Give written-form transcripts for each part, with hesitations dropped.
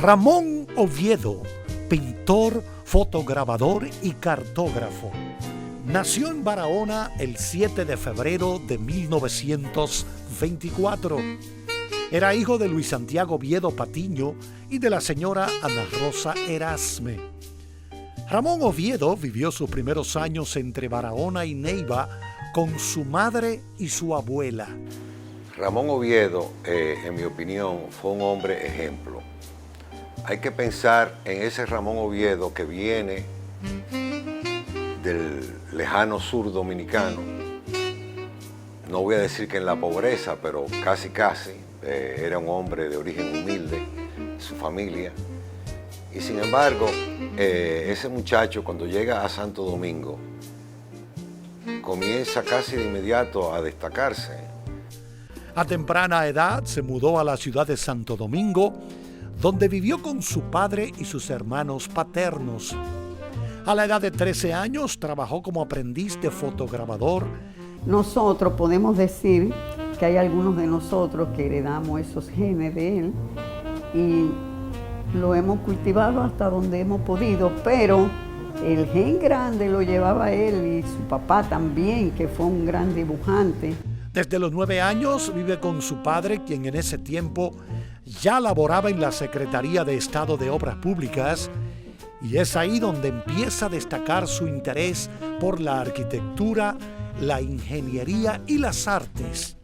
Ramón Oviedo, pintor, fotograbador y cartógrafo. Nació en Barahona el 7 de febrero de 1924. Era hijo de Luis Santiago Oviedo Patiño y de la señora Ana Rosa Erasme. Ramón Oviedo vivió sus primeros años entre Barahona y Neiva con su madre y su abuela. Ramón Oviedo, en mi opinión, fue un hombre ejemplo. Hay que pensar en ese Ramón Oviedo que viene del lejano sur dominicano. No voy a decir que en la pobreza, pero casi. Era un hombre de origen humilde, su familia. Y sin embargo, ese muchacho cuando llega a Santo Domingo, comienza casi de inmediato a destacarse. A temprana edad se mudó a la ciudad de Santo Domingo, donde vivió con su padre y sus hermanos paternos. A la edad de 13 años trabajó como aprendiz de fotograbador. Nosotros podemos decir que hay algunos de nosotros que heredamos esos genes de él y lo hemos cultivado hasta donde hemos podido, pero el gen grande lo llevaba él y su papá también, que fue un gran dibujante. Desde los 9 años vive con su padre, quien en ese tiempo ya laboraba en la Secretaría de Estado de Obras Públicas, y es ahí donde empieza a destacar su interés por la arquitectura, la ingeniería y las artes.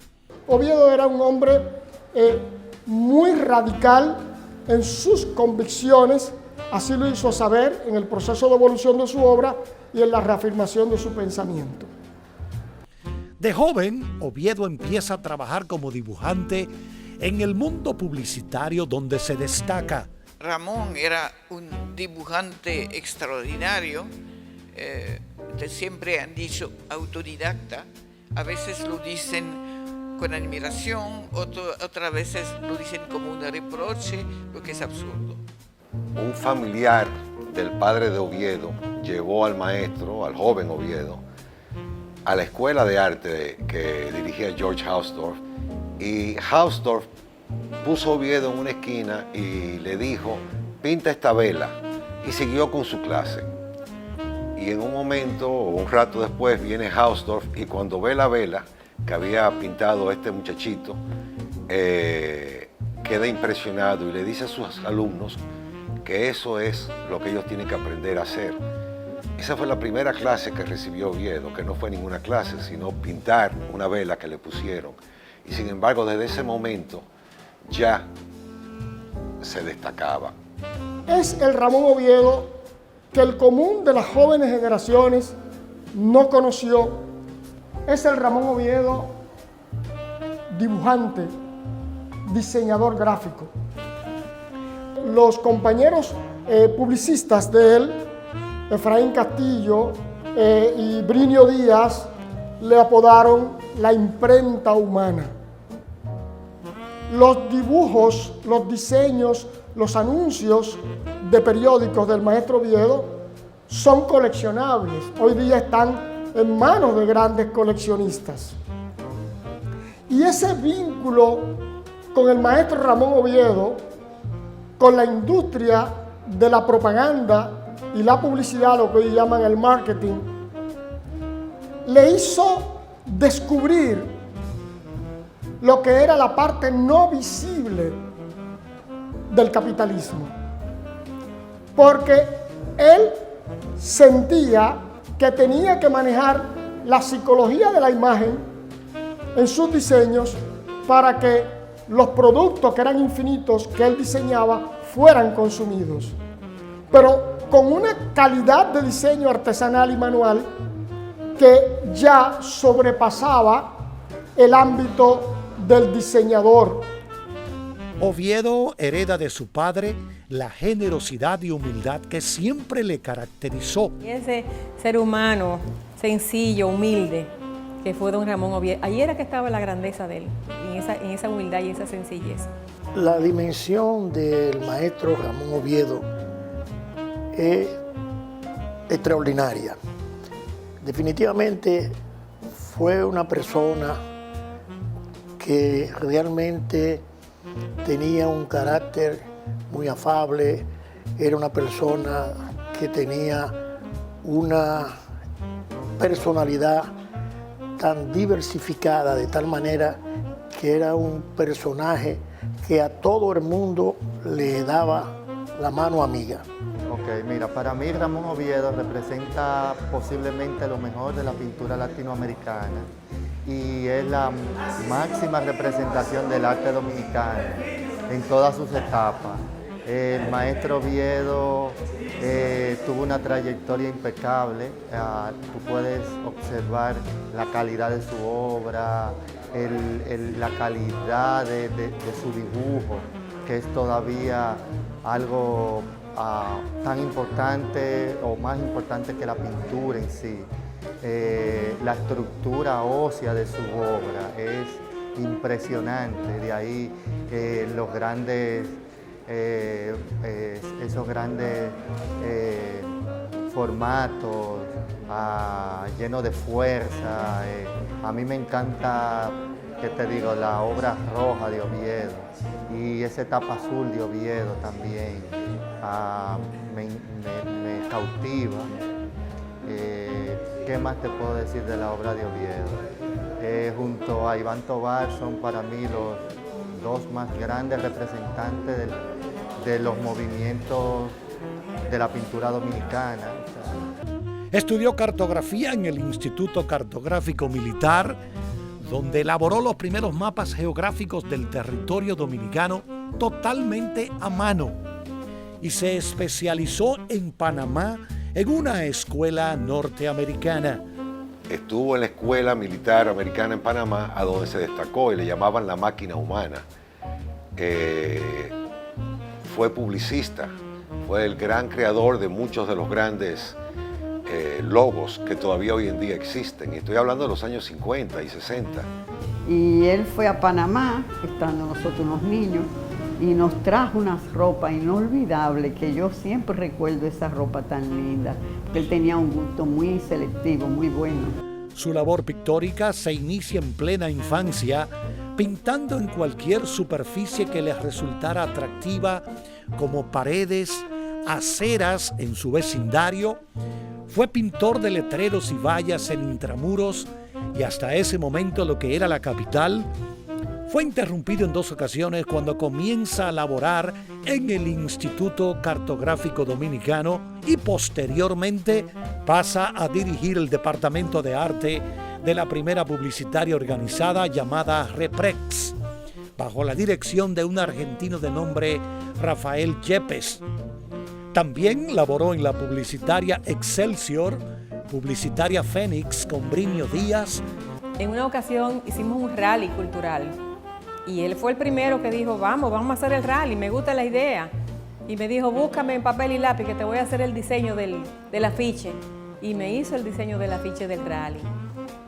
Oviedo era un hombre muy radical en sus convicciones, así lo hizo saber en el proceso de evolución de su obra y en la reafirmación de su pensamiento. De joven, Oviedo empieza a trabajar como dibujante en el mundo publicitario donde se destaca. Ramón era un dibujante extraordinario, siempre han dicho autodidacta, a veces lo dicen con admiración, otras veces lo dicen como un reproche, lo que es absurdo. Un familiar del padre de Oviedo llevó al maestro, al joven Oviedo, a la escuela de arte que dirigía George Hausdorff, y Hausdorff puso a Oviedo en una esquina y le dijo, pinta esta vela, y siguió con su clase. Y en un momento, o un rato después, viene Hausdorff y cuando ve la vela que había pintado este muchachito, queda impresionado y le dice a sus alumnos que eso es lo que ellos tienen que aprender a hacer. Esa fue la primera clase que recibió Oviedo, que no fue ninguna clase, sino pintar una vela que le pusieron. Y sin embargo, desde ese momento ya se destacaba. Es el Ramón Oviedo que el común de las jóvenes generaciones no conoció. Es el Ramón Oviedo dibujante, diseñador gráfico. Los compañeros publicistas de él, Efraín Castillo y Brinio Díaz, le apodaron la imprenta humana. Los dibujos, los diseños, los anuncios de periódicos del maestro Oviedo son coleccionables. Hoy día están en manos de grandes coleccionistas. Y ese vínculo con el maestro Ramón Oviedo, con la industria de la propaganda y la publicidad, lo que hoy llaman el marketing, le hizo descubrir lo que era la parte no visible del capitalismo. Porque él sentía que tenía que manejar la psicología de la imagen en sus diseños para que los productos que eran infinitos que él diseñaba fueran consumidos, pero con una calidad de diseño artesanal y manual que ya sobrepasaba el ámbito del diseñador. Oviedo hereda de su padre la generosidad y humildad que siempre le caracterizó. Ese ser humano sencillo, humilde, que fue don Ramón Oviedo, ahí era que estaba la grandeza de él, en esa humildad y esa sencillez. La dimensión del maestro Ramón Oviedo es extraordinaria. Definitivamente fue una persona que realmente tenía un carácter muy afable, era una persona que tenía una personalidad tan diversificada, de tal manera que era un personaje que a todo el mundo le daba la mano amiga. Ok, mira, para mí Ramón Oviedo representa posiblemente lo mejor de la pintura latinoamericana y es la máxima representación del arte dominicano en todas sus etapas. El maestro Oviedo tuvo una trayectoria impecable. Tú puedes observar la calidad de su obra, la calidad de su dibujo, que es todavía algo tan importante o más importante que la pintura en sí. La estructura ósea de su obra es impresionante, de ahí los grandes esos grandes formatos llenos de fuerza. A mí me encanta, ¿qué te digo?, la obra roja de Oviedo y esa etapa azul de Oviedo también me cautiva. ¿Qué más te puedo decir de la obra de Oviedo? Junto a Iván Tovar son para mí los dos más grandes representantes de los movimientos de la pintura dominicana. Estudió cartografía en el Instituto Cartográfico Militar, donde elaboró los primeros mapas geográficos del territorio dominicano totalmente a mano, y se especializó en Panamá en una escuela norteamericana. Estuvo en la Escuela Militar Americana en Panamá, a donde se destacó y le llamaban la máquina humana. Fue publicista, fue el gran creador de muchos de los grandes logos que todavía hoy en día existen. Y estoy hablando de los años 50 y 60. Y él fue a Panamá, estando nosotros unos niños, y nos trajo unas ropas inolvidables, que yo siempre recuerdo esa ropa tan linda, porque él tenía un gusto muy selectivo, muy bueno. Su labor pictórica se inicia en plena infancia, pintando en cualquier superficie que les resultara atractiva, como paredes, aceras en su vecindario. Fue pintor de letreros y vallas en intramuros, y hasta ese momento lo que era la capital. Fue interrumpido en 2 ocasiones cuando comienza a laborar en el Instituto Cartográfico Dominicano y posteriormente pasa a dirigir el Departamento de Arte de la primera publicitaria organizada llamada Reprex, bajo la dirección de un argentino de nombre Rafael Yepes. También laboró en la publicitaria Excelsior, publicitaria Fénix con Brinio Díaz. En una ocasión hicimos un rally cultural y él fue el primero que dijo, vamos a hacer el rally, me gusta la idea. Y me dijo, búscame en papel y lápiz que te voy a hacer el diseño del afiche. Y me hizo el diseño del afiche del rally.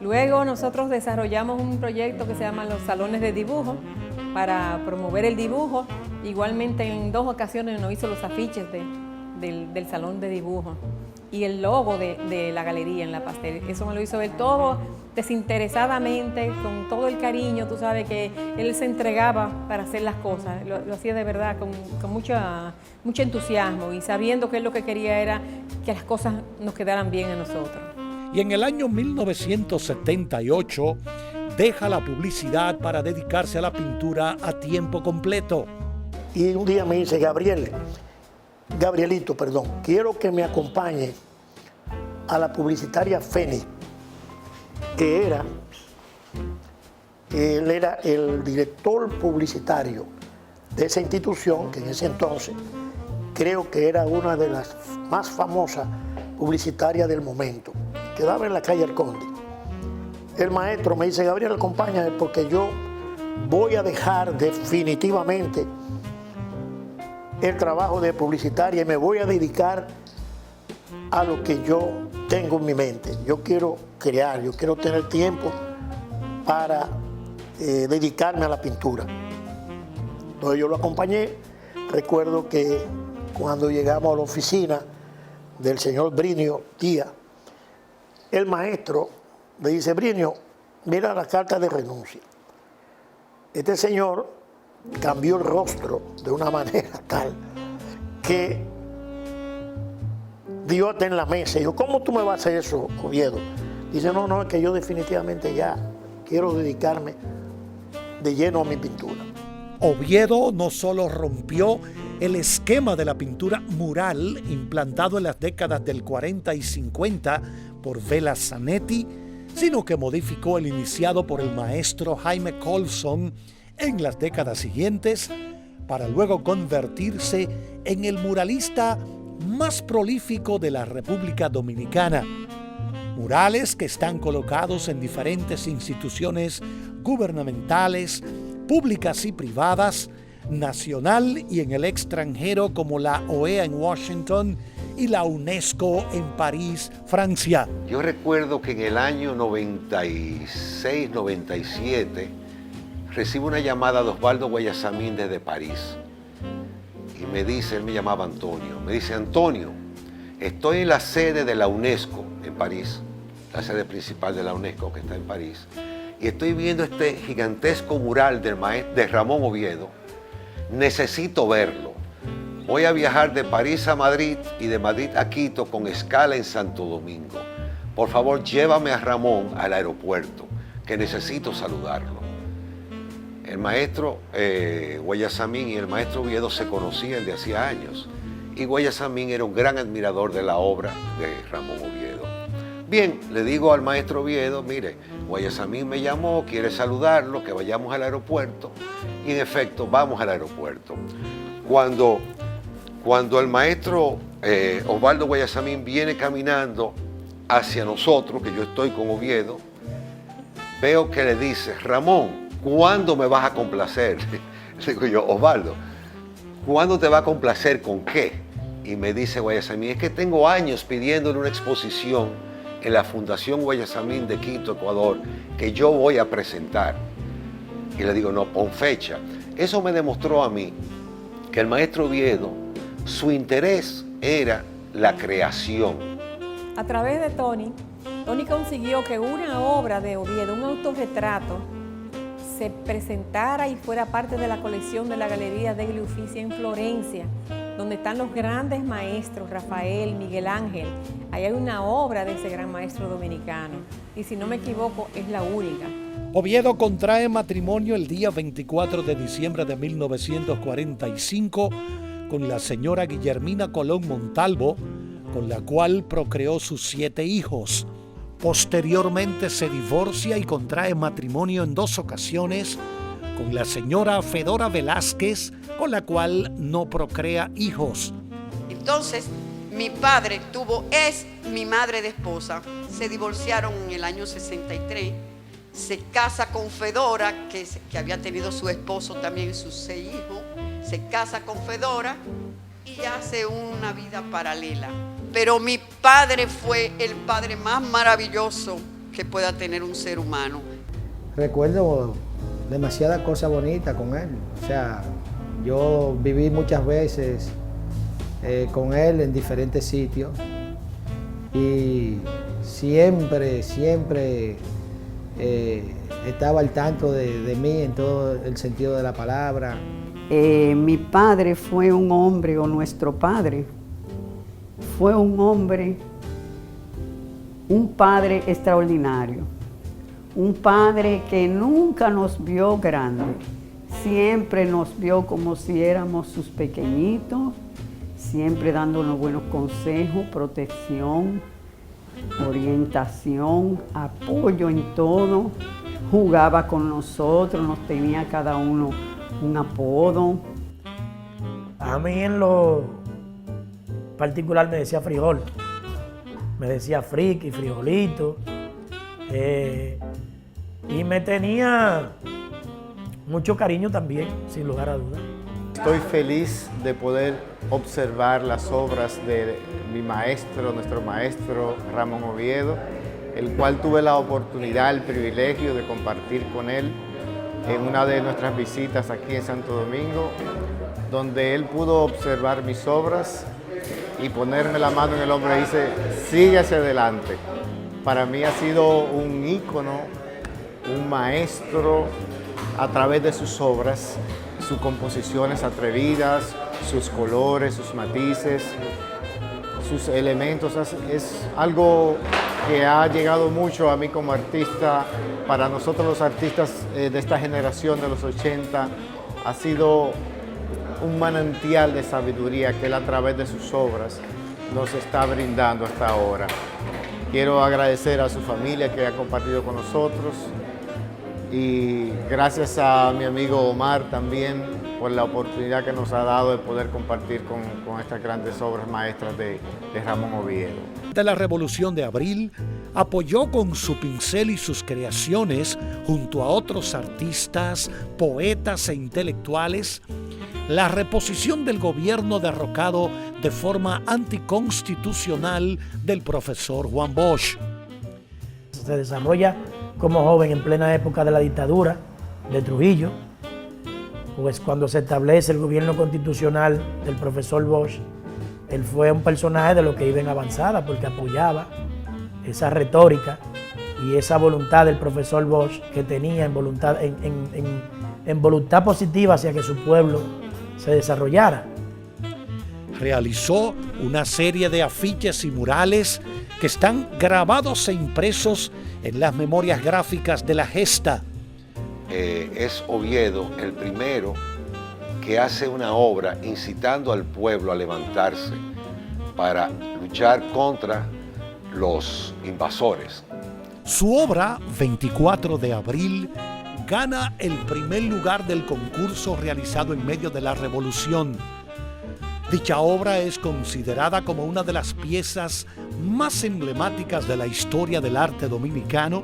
Luego nosotros desarrollamos un proyecto que se llama los salones de dibujo para promover el dibujo. Igualmente en 2 ocasiones nos hizo los afiches del salón de dibujo y el logo de la galería en La Pastel. Eso me lo hizo él todo desinteresadamente, con todo el cariño. Tú sabes que él se entregaba para hacer las cosas, lo hacía de verdad con mucho entusiasmo y sabiendo que él lo que quería era que las cosas nos quedaran bien a nosotros. Y en el año 1978 deja la publicidad para dedicarse a la pintura a tiempo completo. Y un día me dice, Gabrielito, quiero que me acompañe a la publicitaria Fénix, que él era el director publicitario de esa institución, que en ese entonces creo que era una de las más famosas publicitarias del momento, quedaba en la calle El Conde. El maestro me dice, Gabriel, acompáñame porque yo voy a dejar definitivamente el trabajo de publicitaria y me voy a dedicar a lo que yo tengo en mi mente. Yo quiero crear, yo quiero tener tiempo para dedicarme a la pintura. Entonces yo lo acompañé. Recuerdo que cuando llegamos a la oficina del señor Brinio Díaz, el maestro le dice, Brinio, mira la carta de renuncia. Este señor cambió el rostro de una manera tal que Dios está en la mesa. Y yo, ¿cómo tú me vas a hacer eso, Oviedo? Dice, no, es que yo definitivamente ya quiero dedicarme de lleno a mi pintura. Oviedo no solo rompió el esquema de la pintura mural implantado en las décadas del 40 y 50 por Vela Zanetti, sino que modificó el iniciado por el maestro Jaime Colson en las décadas siguientes para luego convertirse en el muralista más prolífico de la República Dominicana. Murales que están colocados en diferentes instituciones gubernamentales, públicas y privadas, nacional y en el extranjero, como la OEA en Washington y la UNESCO en París, Francia. Yo recuerdo que en el año 96, 97, recibo una llamada de Osvaldo Guayasamín desde París. Y me dice, él me llamaba Antonio, me dice, Antonio, estoy en la sede de la UNESCO en París, la sede principal de la UNESCO que está en París, y estoy viendo este gigantesco mural de Ramón Oviedo. Necesito verlo. Voy a viajar de París a Madrid y de Madrid a Quito con escala en Santo Domingo. Por favor, llévame a Ramón al aeropuerto, que necesito saludarlo. El maestro Guayasamín y el maestro Oviedo se conocían de hacía años, y Guayasamín era un gran admirador de la obra de Ramón Oviedo. Bien, le digo al maestro Oviedo, mire, Guayasamín me llamó, quiere saludarlo, que vayamos al aeropuerto. Y en efecto, vamos al aeropuerto. Cuando el maestro Osvaldo Guayasamín viene caminando hacia nosotros, que yo estoy con Oviedo, veo que le dice, Ramón, ¿cuándo me vas a complacer? Le digo yo, Osvaldo, ¿cuándo te va a complacer con qué? Y me dice Guayasamín, es que tengo años pidiéndole una exposición en la Fundación Guayasamín de Quito, Ecuador, que yo voy a presentar. Y le digo, no, pon fecha. Eso me demostró a mí que el maestro Oviedo, su interés era la creación. A través de Tony consiguió que una obra de Oviedo, un autorretrato, se presentara y fuera parte de la colección de la Galería degli Uffizi en Florencia, donde están los grandes maestros, Rafael, Miguel Ángel. Ahí hay una obra de ese gran maestro dominicano, y si no me equivoco, es la única. Oviedo contrae matrimonio el día 24 de diciembre de 1945 con la señora Guillermina Colón Montalvo, con la cual procreó sus 7 hijos. Posteriormente se divorcia y contrae matrimonio en 2 ocasiones con la señora Fedora Velázquez, con la cual no procrea hijos. Entonces, mi padre es mi madre de esposa. Se divorciaron en el año 63. Se casa con Fedora, que había tenido su esposo también y sus 6 hijos. Se casa con Fedora y hace una vida paralela. Pero mi padre fue el padre más maravilloso que pueda tener un ser humano. Recuerdo demasiadas cosas bonitas con él. O sea, yo viví muchas veces con él en diferentes sitios y siempre estaba al tanto de mí en todo el sentido de la palabra. Mi padre fue un hombre, o nuestro padre, fue un hombre, un padre extraordinario, un padre que nunca nos vio grande, siempre nos vio como si éramos sus pequeñitos, siempre dándonos buenos consejos, protección, orientación, apoyo en todo. Jugaba con nosotros, nos tenía cada uno un apodo. A mí en lo particular me decía frijol, me decía friki, frijolito, y me tenía mucho cariño también, sin lugar a dudas. Estoy feliz de poder observar las obras de mi maestro, nuestro maestro Ramón Oviedo, el cual tuve la oportunidad, el privilegio de compartir con él en una de nuestras visitas aquí en Santo Domingo, donde él pudo observar mis obras y ponerme la mano en el hombro y dice, sigue hacia adelante. Para mí ha sido un ícono, un maestro a través de sus obras. sus composiciones atrevidas, sus colores, sus matices, sus elementos. Es algo que ha llegado mucho a mí como artista. Para nosotros los artistas de esta generación de los 80 ha sido un manantial de sabiduría que él a través de sus obras nos está brindando hasta ahora. Quiero agradecer a su familia que ha compartido con nosotros y gracias a mi amigo Omar también por la oportunidad que nos ha dado de poder compartir con estas grandes obras maestras de Ramón Oviedo. De la Revolución de Abril, apoyó con su pincel y sus creaciones, junto a otros artistas, poetas e intelectuales, la reposición del gobierno derrocado de forma anticonstitucional del profesor Juan Bosch. Se desarrolla como joven en plena época de la dictadura de Trujillo, pues cuando se establece el gobierno constitucional del profesor Bosch, él fue un personaje de lo que iba en avanzada porque apoyaba esa retórica y esa voluntad del profesor Bosch que tenía en voluntad positiva hacia que su pueblo se desarrollara. Realizó una serie de afiches y murales que están grabados e impresos en las memorias gráficas de la gesta. Es Oviedo el primero que hace una obra incitando al pueblo a levantarse para luchar contra los invasores. Su obra, 24 de abril, gana el primer lugar del concurso realizado en medio de la Revolución. Dicha obra es considerada como una de las piezas más emblemáticas de la historia del arte dominicano,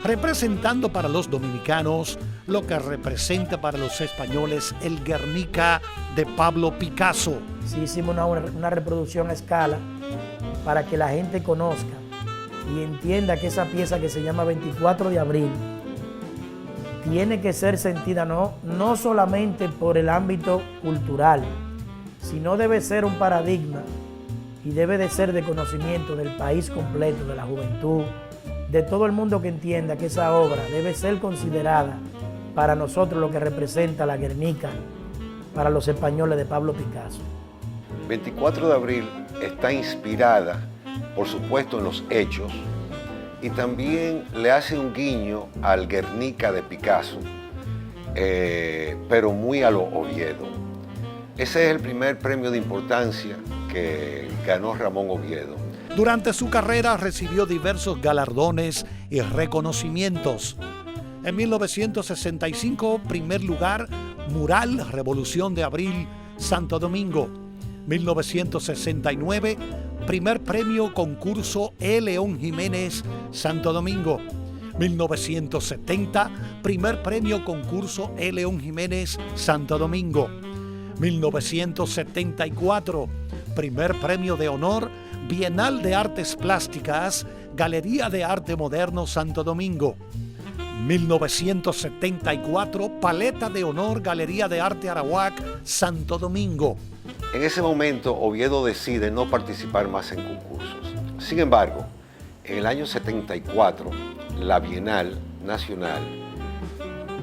representando para los dominicanos lo que representa para los españoles el Guernica de Pablo Picasso. Sí, hicimos una reproducción a escala para que la gente conozca y entienda que esa pieza que se llama 24 de abril tiene que ser sentida no solamente por el ámbito cultural, sino debe ser un paradigma y debe de ser de conocimiento del país completo, de la juventud, de todo el mundo que entienda que esa obra debe ser considerada para nosotros lo que representa la Guernica para los españoles de Pablo Picasso. 24 de abril está inspirada, por supuesto, en los hechos y también le hace un guiño al Guernica de Picasso, pero muy a lo Oviedo. Ese es el primer premio de importancia que ganó Ramón Oviedo. Durante su carrera recibió diversos galardones y reconocimientos. En 1965, primer lugar, mural Revolución de Abril, Santo Domingo. 1969, primer premio concurso E. León Jiménez, Santo Domingo. 1970, primer premio concurso E. León Jiménez, Santo Domingo. 1974, primer premio de honor Bienal de Artes Plásticas, Galería de Arte Moderno, Santo Domingo. 1974, Paleta de Honor, Galería de Arte Arawak, Santo Domingo. En ese momento, Oviedo decide no participar más en concursos. Sin embargo, en el año 74, la Bienal Nacional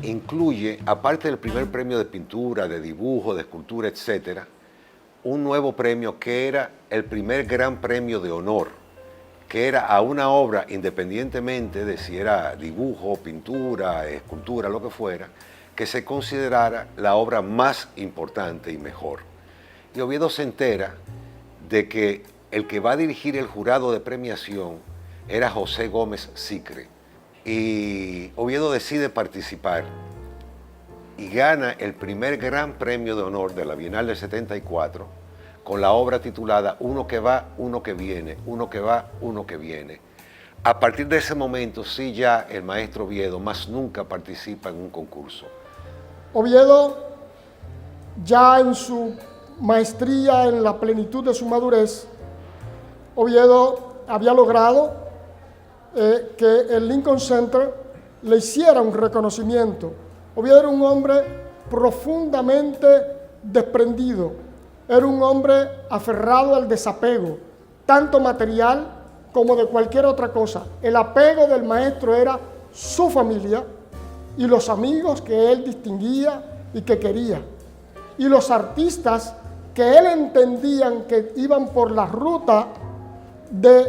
incluye, aparte del primer premio de pintura, de dibujo, de escultura, etc., un nuevo premio que era el primer gran premio de honor, que era a una obra, independientemente de si era dibujo, pintura, escultura, lo que fuera, que se considerara la obra más importante y mejor. Y Oviedo se entera de que el que va a dirigir el jurado de premiación era José Gómez Sicre. Y Oviedo decide participar y gana el primer gran premio de honor de la Bienal del 74 con la obra titulada Uno que va, uno que viene, uno que va, uno que viene. A partir de ese momento, sí, ya el maestro Oviedo más nunca participa en un concurso. Oviedo, ya en su maestría, en la plenitud de su madurez, Oviedo había logrado que el Lincoln Center le hiciera un reconocimiento. Oviedo era un hombre profundamente desprendido, era un hombre aferrado al desapego, tanto material como de cualquier otra cosa. El apego del maestro era su familia y los amigos que él distinguía y que quería. Y los artistas que él entendían que iban por la ruta de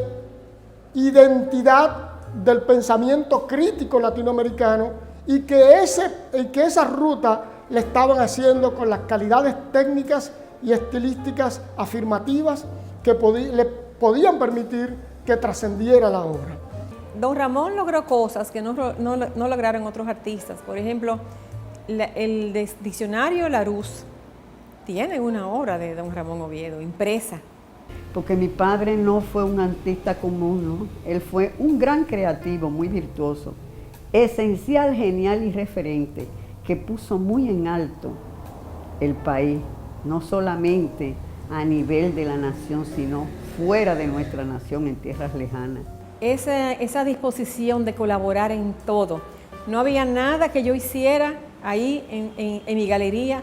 identidad del pensamiento crítico latinoamericano y que esa ruta le estaban haciendo con las calidades técnicas y estilísticas afirmativas que le podían permitir que trascendiera la obra. Don Ramón logró cosas que no lograron otros artistas. Por ejemplo, el diccionario Larousse tiene una obra de don Ramón Oviedo impresa. Porque mi padre no fue un artista común, ¿no? Él fue un gran creativo, muy virtuoso, esencial, genial y referente, que puso muy en alto el país, no solamente a nivel de la nación, sino fuera de nuestra nación, en tierras lejanas. Esa disposición de colaborar en todo. No había nada que yo hiciera ahí en mi galería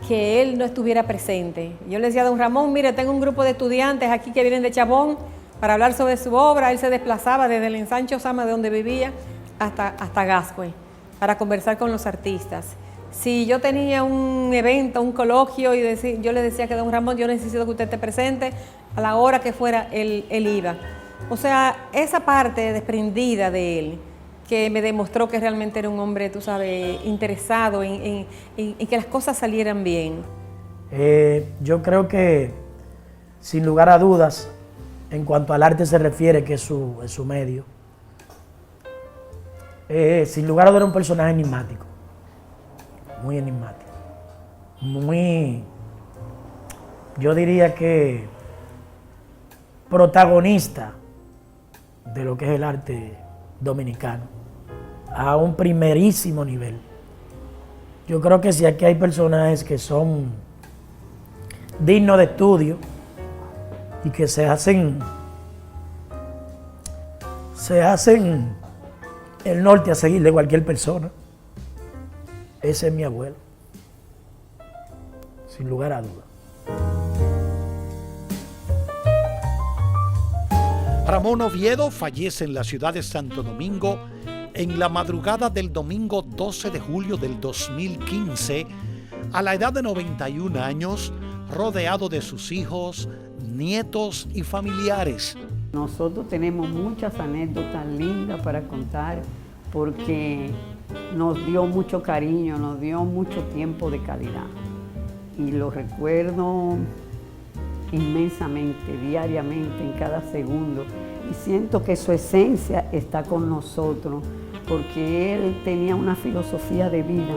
que él no estuviera presente. Yo le decía a don Ramón, mire, tengo un grupo de estudiantes aquí que vienen de Chabón para hablar sobre su obra. Él se desplazaba desde el Ensanche Osama, de donde vivía, hasta Gascue, para conversar con los artistas. Si yo tenía un evento, un coloquio, y yo le decía que don Ramón, yo necesito que usted esté presente, a la hora que fuera, él iba. O sea, esa parte desprendida de él, que me demostró que realmente era un hombre, tú sabes, interesado en que las cosas salieran bien. Yo creo que, sin lugar a dudas, en cuanto al arte se refiere, que es su medio, sin lugar a dudas era un personaje enigmático, muy enigmático, yo diría que protagonista de lo que es el arte dominicano, a un primerísimo nivel. Yo creo que si aquí hay personajes que son dignos de estudio y que se hacen el norte a seguir de cualquier persona, ese es mi abuelo, sin lugar a dudas. Ramón Oviedo fallece en la ciudad de Santo Domingo en la madrugada del domingo 12 de julio del 2015, a la edad de 91 años, rodeado de sus hijos, nietos y familiares. Nosotros tenemos muchas anécdotas lindas para contar porque nos dio mucho cariño, nos dio mucho tiempo de calidad. Y lo recuerdo inmensamente, diariamente, en cada segundo. Y siento que su esencia está con nosotros, porque él tenía una filosofía de vida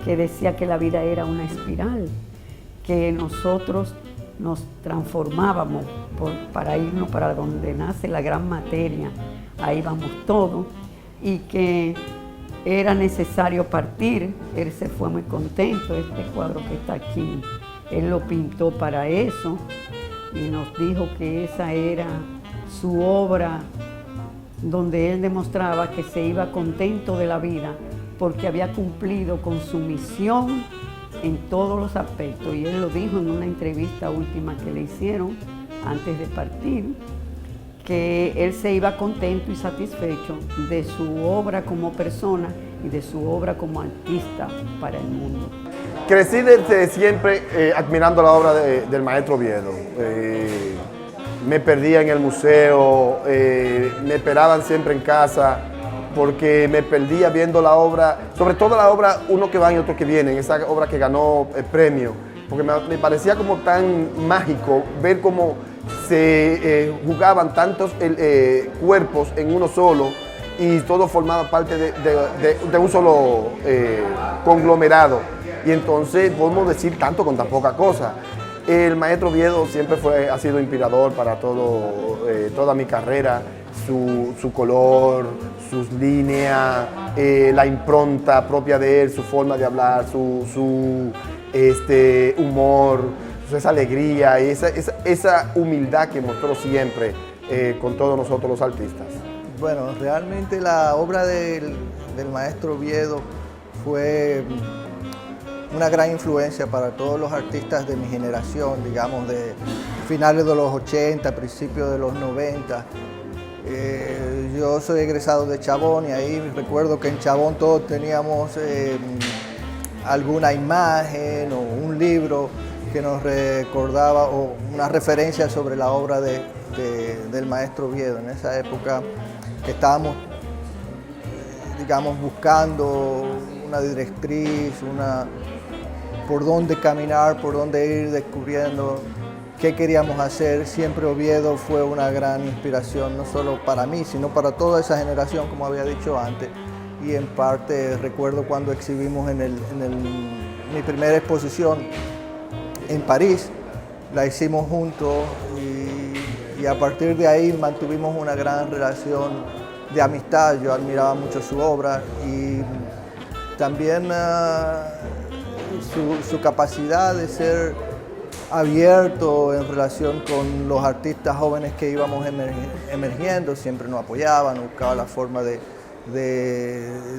que decía que la vida era una espiral, que nosotros nos transformábamos para irnos para donde nace la gran materia, ahí vamos todos, y que era necesario partir. Él se fue muy contento. Este cuadro que está aquí, él lo pintó para eso y nos dijo que esa era su obra, donde él demostraba que se iba contento de la vida porque había cumplido con su misión en todos los aspectos. Y él lo dijo en una entrevista última que le hicieron antes de partir, que él se iba contento y satisfecho de su obra como persona y de su obra como artista para el mundo. Crecí desde siempre admirando la obra del maestro Oviedo. Me perdía en el museo, me esperaban siempre en casa, porque me perdía viendo la obra, sobre todo la obra Uno que van y otro que vienen, esa obra que ganó el premio, porque me parecía como tan mágico ver cómo se jugaban tantos cuerpos en uno solo y todo formaba parte de un solo conglomerado. Y entonces podemos decir tanto con tan poca cosa. El maestro Oviedo siempre ha sido inspirador para toda mi carrera, su color, sus líneas, la impronta propia de él, su forma de hablar, su humor, esa alegría, esa humildad que mostró siempre con todos nosotros los artistas. Bueno, realmente la obra del maestro Oviedo fue una gran influencia para todos los artistas de mi generación, digamos, de finales de los 80, principios de los 90. Yo soy egresado de Chabón y ahí recuerdo que en Chabón todos teníamos alguna imagen o un libro que nos recordaba o una referencia sobre la obra del maestro Oviedo. En esa época que estábamos, digamos, buscando una directriz, por dónde caminar, por dónde ir descubriendo qué queríamos hacer. Siempre Oviedo fue una gran inspiración, no solo para mí, sino para toda esa generación, como había dicho antes. Y en parte recuerdo cuando exhibimos mi primera exposición en París, la hicimos juntos y a partir de ahí mantuvimos una gran relación de amistad. Yo admiraba mucho su obra y también su capacidad de ser abierto en relación con los artistas jóvenes que íbamos emergiendo. Siempre nos apoyaban, buscaba la forma de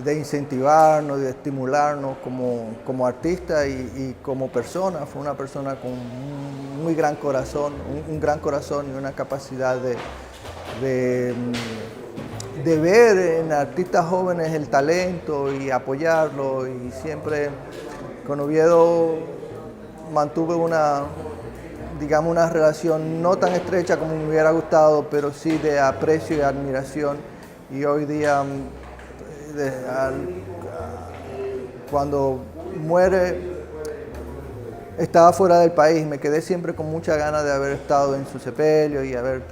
incentivarnos, de estimularnos como artistas y como persona. Fue una persona con un muy gran corazón, un gran corazón y una capacidad de ver en artistas jóvenes el talento y apoyarlo. Y siempre con Oviedo mantuve una relación no tan estrecha como me hubiera gustado, pero sí de aprecio y admiración. Y hoy día, cuando muere, estaba fuera del país. Me quedé siempre con muchas ganas de haber estado en su sepelio y haber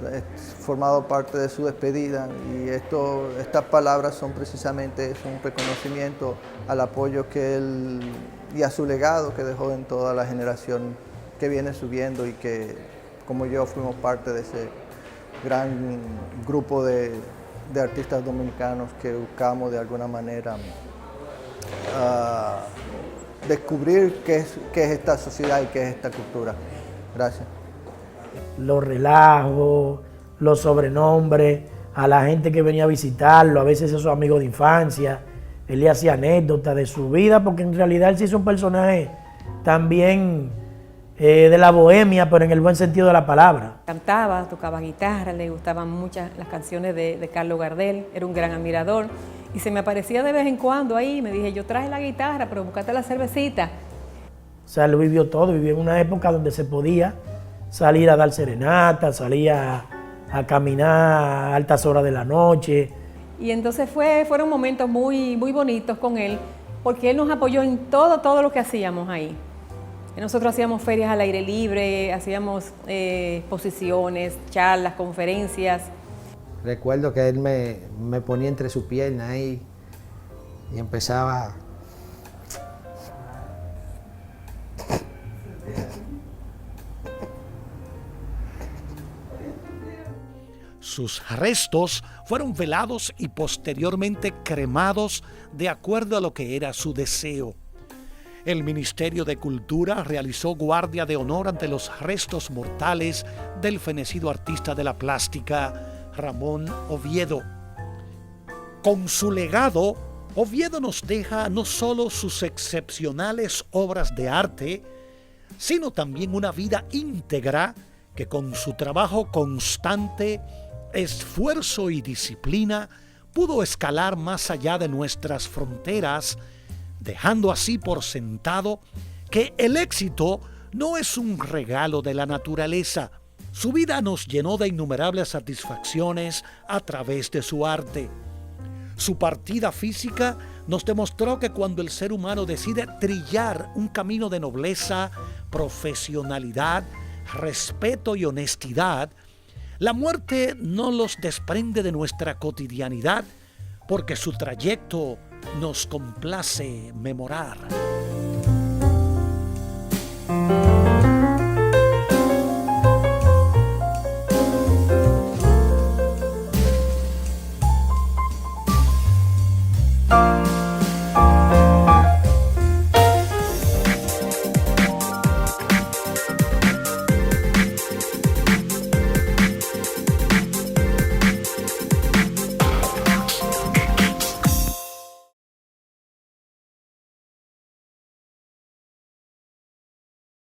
formado parte de su despedida. Y estas palabras son precisamente un reconocimiento al apoyo que él y a su legado que dejó en toda la generación que viene subiendo y que, como yo, fuimos parte de ese gran grupo de artistas dominicanos que buscamos de alguna manera descubrir qué es esta sociedad y qué es esta cultura. Gracias. Los relajos, los sobrenombres, a la gente que venía a visitarlo, a veces esos amigos de infancia. Él le hacía anécdotas de su vida, porque en realidad él sí es un personaje también de la bohemia, pero en el buen sentido de la palabra. Cantaba, tocaba guitarra, le gustaban muchas las canciones de Carlos Gardel, era un gran admirador. Y se me aparecía de vez en cuando ahí, me dije, yo traje la guitarra, pero búscate la cervecita. O sea, él vivió todo, vivió en una época donde se podía salir a dar serenata, salía a caminar a altas horas de la noche. Y entonces fueron momentos muy, muy bonitos con él, porque él nos apoyó en todo lo que hacíamos ahí. Nosotros hacíamos ferias al aire libre, hacíamos exposiciones, charlas, conferencias. Recuerdo que él me ponía entre sus piernas ahí y empezaba. Sus restos fueron velados y posteriormente cremados de acuerdo a lo que era su deseo. El Ministerio de Cultura realizó guardia de honor ante los restos mortales del fenecido artista de la plástica Ramón Oviedo. Con su legado, Oviedo nos deja no solo sus excepcionales obras de arte, sino también una vida íntegra que con su trabajo constante, esfuerzo y disciplina pudo escalar más allá de nuestras fronteras, dejando así por sentado que el éxito no es un regalo de la naturaleza. Su vida nos llenó de innumerables satisfacciones a través de su arte. Su partida física nos demostró que cuando el ser humano decide trillar un camino de nobleza, profesionalidad, respeto y honestidad, la muerte no los desprende de nuestra cotidianidad, porque su trayecto nos complace memorar.